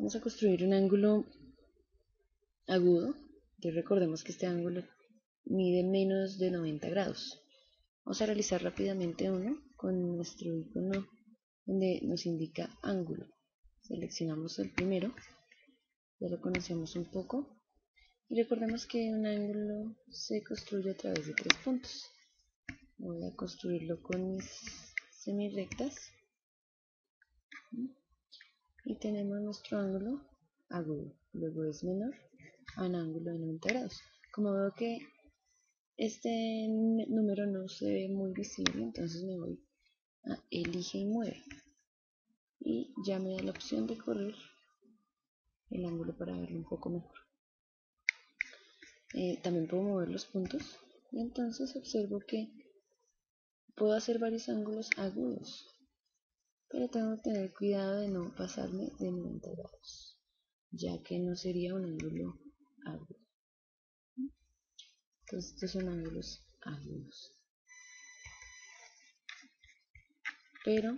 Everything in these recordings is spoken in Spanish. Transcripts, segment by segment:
Vamos a construir un ángulo agudo. Y recordemos que este ángulo mide menos de 90 grados. Vamos a realizar rápidamente uno con nuestro icono donde nos indica ángulo. Seleccionamos el primero, ya lo conocemos un poco. Y recordemos que un ángulo se construye a través de 3 puntos. Voy a construirlo con mis semirectas. Y tenemos nuestro ángulo agudo. Luego es menor a un ángulo de 90 grados. Como veo que este número no se ve muy visible, entonces me voy a elige y mueve. Y ya me da la opción de correr el ángulo para verlo un poco mejor. También puedo mover los puntos y entonces observo que puedo hacer varios ángulos agudos, pero tengo que tener cuidado de no pasarme de 90 grados, ya que no sería un ángulo agudo. Entonces estos son ángulos agudos. Pero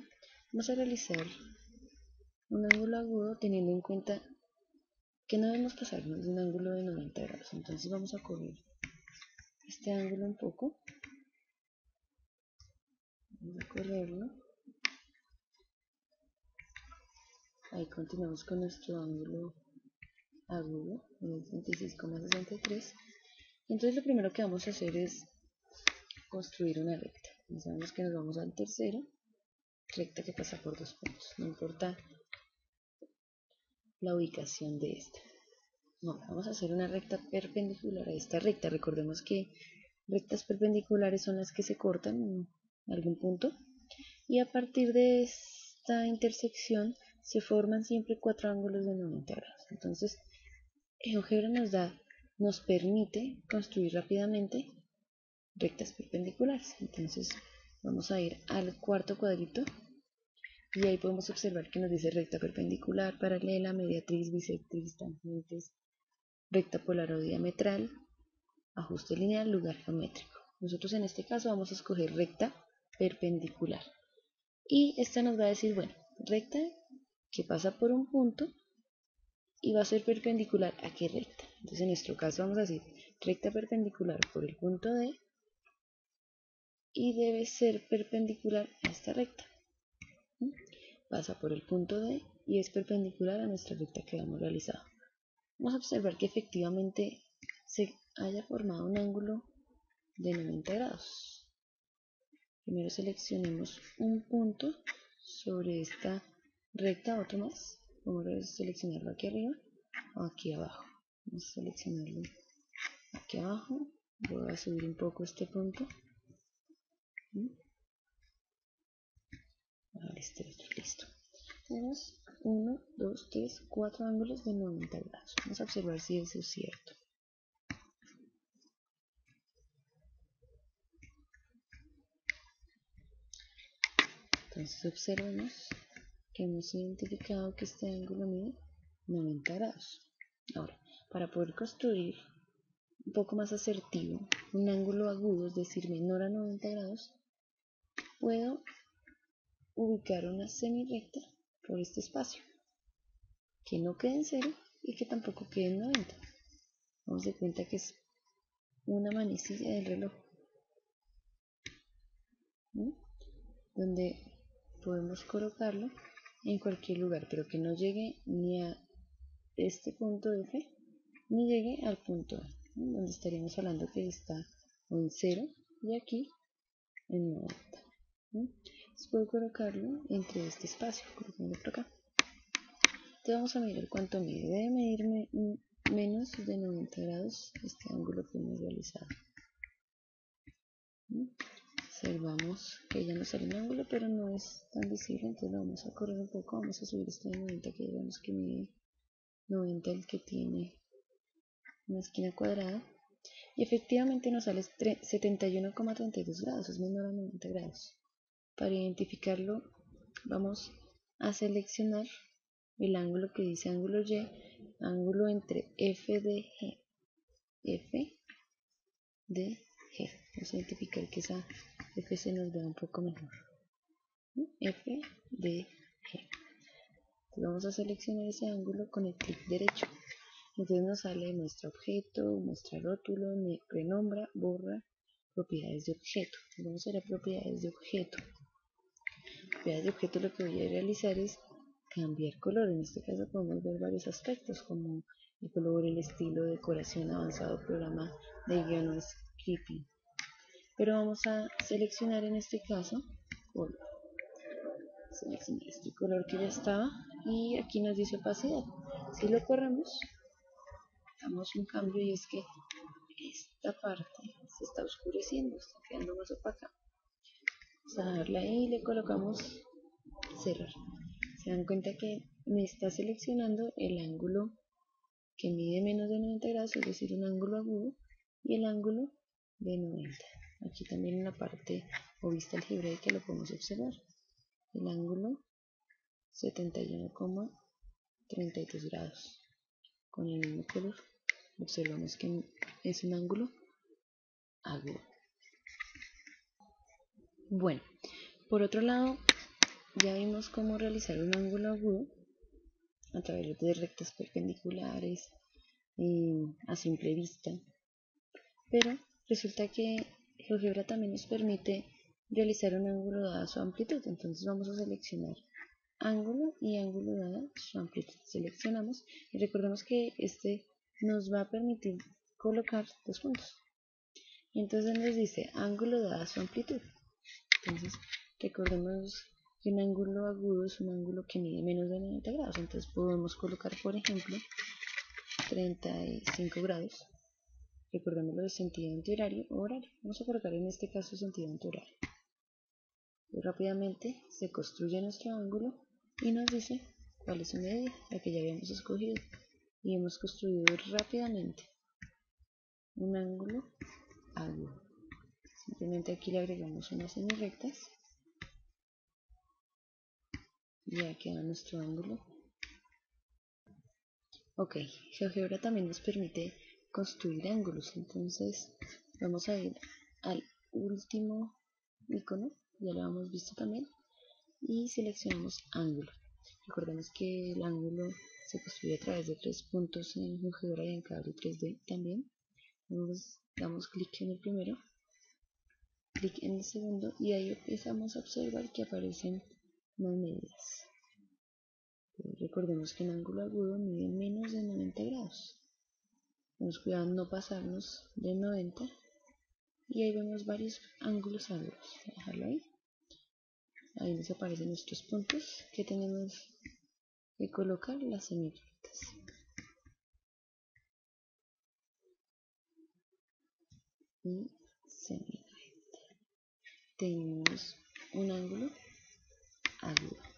vamos a realizar un ángulo agudo teniendo en cuenta que no debemos pasarnos de un ángulo de 90 grados. Entonces vamos a correr este ángulo un poco. Vamos a correrlo. Ahí continuamos con nuestro ángulo agudo en el 36,63. Entonces lo primero que vamos a hacer es construir una recta. Sabemos que nos vamos al tercero, recta que pasa por 2 puntos. No importa la ubicación de esta. No, vamos a hacer una recta perpendicular a esta recta. Recordemos que rectas perpendiculares son las que se cortan en algún punto. Y a partir de esta intersección se forman siempre 4 ángulos de 90 grados. Entonces, GeoGebra nos permite construir rápidamente rectas perpendiculares. Entonces, vamos a ir al cuarto cuadrito y ahí podemos observar que nos dice recta perpendicular, paralela, mediatriz, bisectriz, tangentes, recta polar o diametral, ajuste lineal, lugar geométrico. Nosotros en este caso vamos a escoger recta perpendicular. Y esta nos va a decir, bueno, recta que pasa por un punto y va a ser perpendicular a qué recta. Entonces en nuestro caso vamos a decir recta perpendicular por el punto D y debe ser perpendicular a esta recta. Pasa por el punto D y es perpendicular a nuestra recta que hemos realizado. Vamos a observar que efectivamente se haya formado un ángulo de 90 grados. Primero seleccionemos un punto sobre esta recta, otro más. Vamos a seleccionarlo aquí arriba o aquí abajo. Vamos a seleccionarlo aquí abajo. Voy a subir un poco este punto. Ahora este otro, listo. Tenemos 1, 2, 3, 4 ángulos de 90 grados. Vamos a observar si eso es cierto. Entonces observemos que hemos identificado que este ángulo mide 90 grados. Ahora, para poder construir un poco más asertivo un ángulo agudo, es decir, menor a 90 grados, puedo ubicar una semirecta por este espacio, que no quede en 0 y que tampoco quede en 90. Vamos de cuenta que es una manecilla del reloj, ¿no? Donde podemos colocarlo en cualquier lugar, pero que no llegue ni a este punto F, ni llegue al punto A, ¿no? Donde estaríamos hablando que está en 0 y aquí en 90. ¿No? Entonces puedo colocarlo entre este espacio, colocando por acá. Entonces vamos a mirar cuánto mide. Debe medirme menos de 90 grados este ángulo que hemos realizado. ¿No? Observamos que ya nos sale un ángulo, pero no es tan visible, entonces lo vamos a correr un poco. Vamos a subir este de 90, que ya vemos que mide 90 el que tiene una esquina cuadrada. Y efectivamente nos sale 71,32 grados, es menor a 90 grados. Para identificarlo vamos a seleccionar el ángulo que dice ángulo Y, ángulo entre F de G. F de G. Vamos a identificar que esa F se nos vea un poco mejor. F de G. Entonces vamos a seleccionar ese ángulo con el clic derecho. Entonces nos sale muestra objeto, muestra rótulo, renombra, borra, propiedades de objeto. Vamos a ir a propiedades de objeto. Propiedades de objeto, lo que voy a realizar es cambiar color. En este caso podemos ver varios aspectos como el color, el estilo, decoración, avanzado, programa de guión o scripting. Pero vamos a seleccionar en este caso color. Seleccionar este color que ya estaba y aquí nos dice opacidad. Si lo corremos, damos un cambio y es que esta parte se está oscureciendo, está quedando más opaca. Vamos a darle ahí y le colocamos cerrar. Se dan cuenta que me está seleccionando el ángulo que mide menos de 90 grados, es decir, un ángulo agudo, y el ángulo de 90. Aquí también en la parte o vista algebraica lo podemos observar. El ángulo 71,32 grados. Con el mismo color observamos que es un ángulo agudo. Bueno, por otro lado, ya vimos cómo realizar un ángulo agudo a través de rectas perpendiculares a simple vista, pero resulta que GeoGebra también nos permite realizar un ángulo dada su amplitud. Entonces vamos a seleccionar ángulo y ángulo dada su amplitud. Seleccionamos y recordemos que este nos va a permitir colocar dos puntos. Y entonces nos dice ángulo dada su amplitud. Entonces recordemos que un ángulo agudo es un ángulo que mide menos de 90 grados. Entonces podemos colocar, por ejemplo, 35 grados. Recordémoslo de sentido antihorario o horario. Vamos a colocar en este caso sentido antihorario. Y rápidamente se construye nuestro ángulo y nos dice cuál es su medida, la que ya habíamos escogido. Y hemos construido rápidamente un ángulo agudo. Simplemente aquí le agregamos unas semirectas y ya queda nuestro ángulo. Ok, GeoGebra también nos permite construir ángulos, entonces vamos a ir al último icono, ya lo hemos visto también, y seleccionamos ángulo. Recordemos que el ángulo se construye a través de 3 puntos en GeoGebra y en Cabrio 3D también. Entonces, damos clic en el primero, clic en el segundo y ahí empezamos a observar que aparecen más medidas. Recordemos que un ángulo agudo mide menos de 90 grados. Tenemos cuidado en no pasarnos de 90 y ahí vemos varios ángulos agudos. Voy a dejarlo ahí. Ahí nos aparecen nuestros puntos que tenemos que colocar las semirectas. Y semirecta. Tenemos un ángulo agudo.